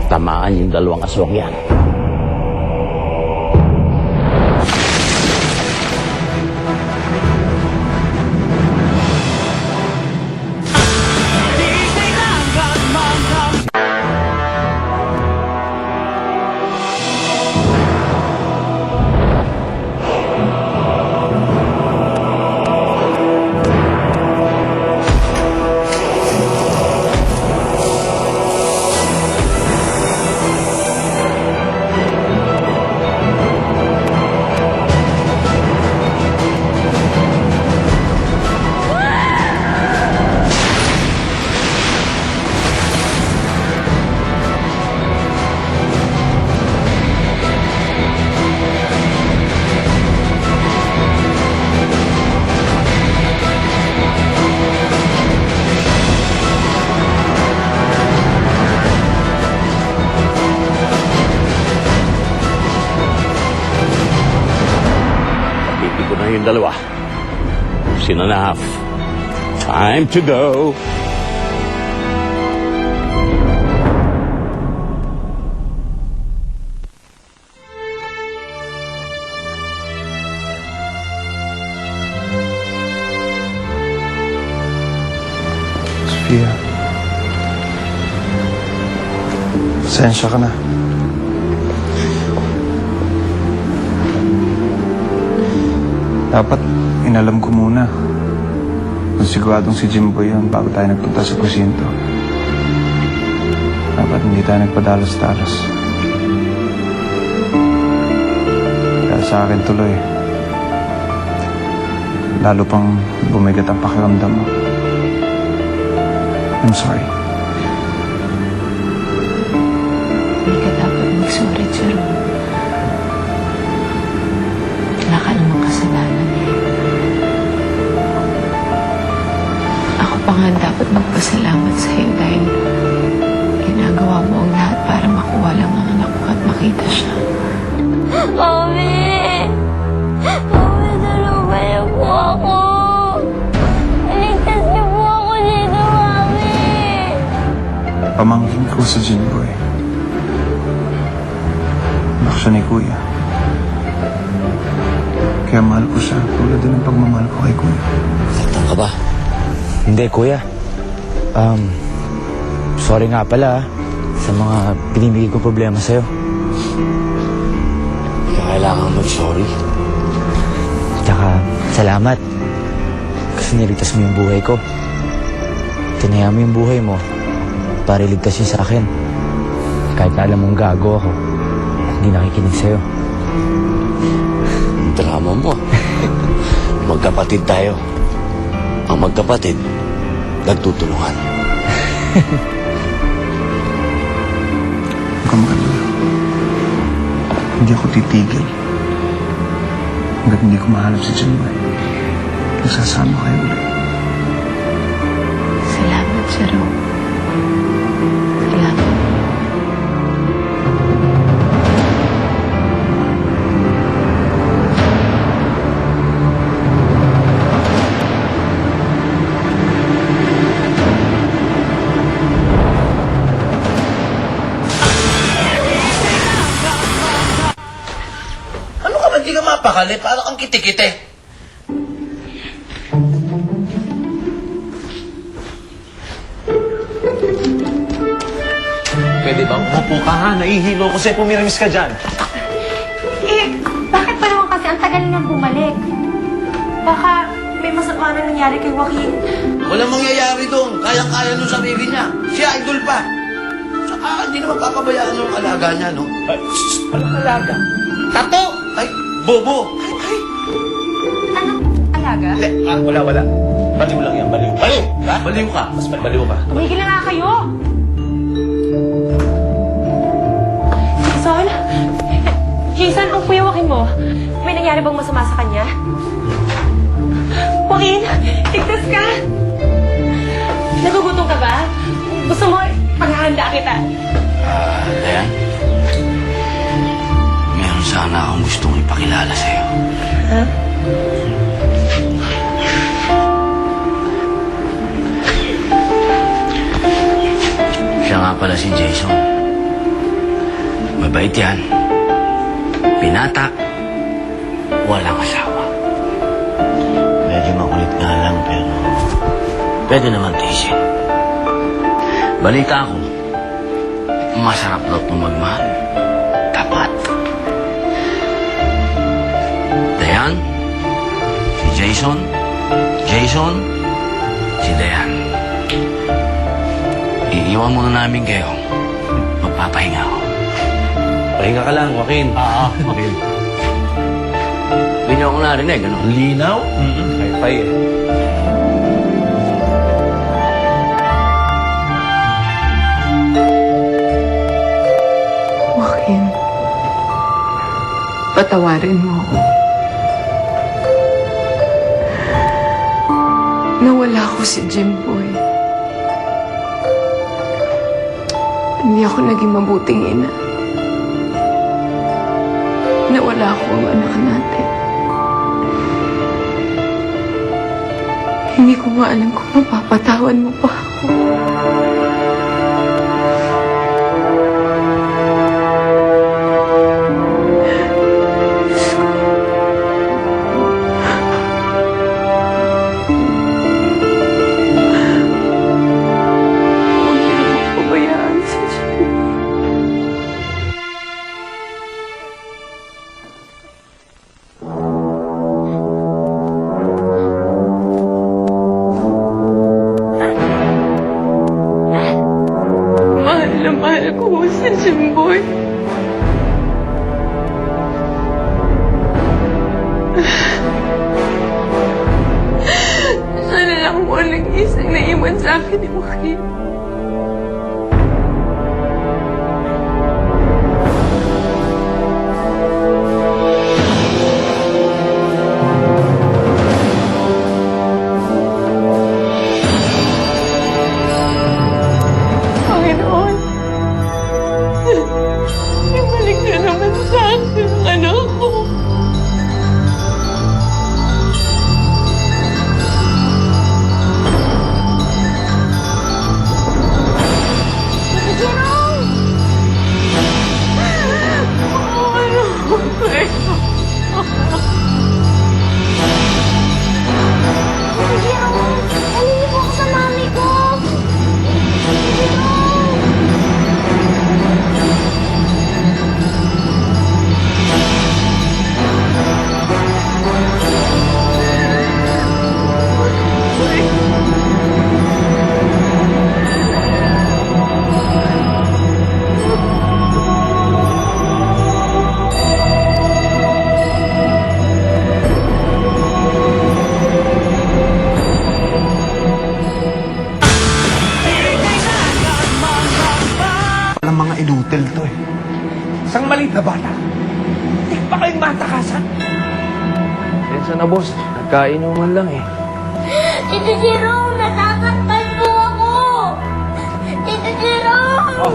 tamaan yung dalawang aswang yan. Ko na yung dalawa. 6.5. Time to go. Sofia, pasensya ka na. Dapat inalam ko muna kung siguradong si Jimboy yun bago tayo nagpunta sa presinto. Dapat hindi tayo nagpadalos-dalos. Dahil sa akin tuloy, lalo pang bumigat ang pakiramdam mo. I'm sorry. Hindi ka dapat mag-sorry, Jerome. Wala ka namang kasalanan eh. Ako pa nga dapat magpasalamat sa'yo dahil ginagawa mo ang lahat para makuha lang ang anak ko at makita siya. Mami! Mami, tulungan niyo po ako! Iligtas niyo po ako dito, Mami! Pamangkin ko sa Jimboy. Anak siya ni Kuya. Kaya mahal ko siya tulad din ng pagmamahal ko kay Kuya. Saktan ka ba? Hindi, Kuya. Sorry nga pala sa mga pinibigay ko problema sa'yo. Hindi ka kailangan mag-sorry. Tsaka, salamat. Kasi niligtas mo yung buhay ko. Tinaya mo yung buhay mo para iligtas yun sa akin. Kahit na alam mong gago ako, hindi nakikinig sa'yo. Drama mo. Magkapatid tayo. Ang magkapatid, nagtutulungan. Huwag kang mag-alala. Hindi ako titigil hanggat hindi ko mahanap si Jimboy. Magsasama kayo ulit. Salamat, Jerome. Salamat. Ano ka ba? Hindi ka mapakali. Parang kang kiti-kiti. Pwede bang umupo ka ha? Nahihilo ko sa'yo. Pumiramis ka dyan. Eh, bakit pa naman kasi ang tagal niyang bumalik? Baka may masama na nangyari kay Joaquin. Walang mangyayari doon. Kayang-kaya nung sarili niya. Siya idol pa. Saka hindi naman papabayaan yung alaga niya, no? Anong alaga? Tato! Ay, bobo! Anong alaga? Wala. Baliw lang yan, baliw. Baliw! Ha? Baliw ka. Mas baliw ka. Tumigil na nga kayo! Jason? Jason, ang kuya Joaquin mo, may nangyari bang masama sa kanya? Joaquin, ligtas ka! Nagugutom ka ba? Gusto mo, paghahanda kita. Dayan, meron sana akong gustong ipakilala sa'yo. Ha? Siya nga pala si Jason. Mabait yan. Binata. Walang asawa. Medyo makulit nga lang, pero pwede naman tiisin. Balita ko, masarap daw itong magmahal. Tapat. Dayan, si Jason, si Dayan. Iiwan muna namin kayo. Magpapahinga ako. Pahinga ka lang, Joaquin. Okay. Hindi niyo ako narinig, ano? Linaw? Hi-fi eh. Joaquin, patawarin mo ako. Nawala ko si Jimboy. Hindi ako naging mabuting ina. Nawala ko ang anak natin. Hindi ko nga alam kung mapapatawan mo pa ako. Huwag niyo akong pabayaan sa Jimboy. Mahal na mahal ko si Jimboy. Sana lang mo ang nag-isang naiwan sa akin ni Joaquin. Panginoon, ibalik niyo naman sa akin ang anak ko. Alin po ako sa mami ko! Walang mga inutil to eh. Isang maliit na bata. Hindi pa kayong matakasan. Pensa na, boss. Nagkainuman lang eh. Tito Jerome, nasasaktan po ako! Tito Jerome!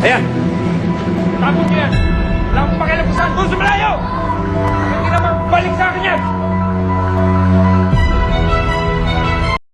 Ayan. Tapos niyo yan. Wala akong pakialam kung saan. Doon sa malayo! Hindi naman balik sa akin yan.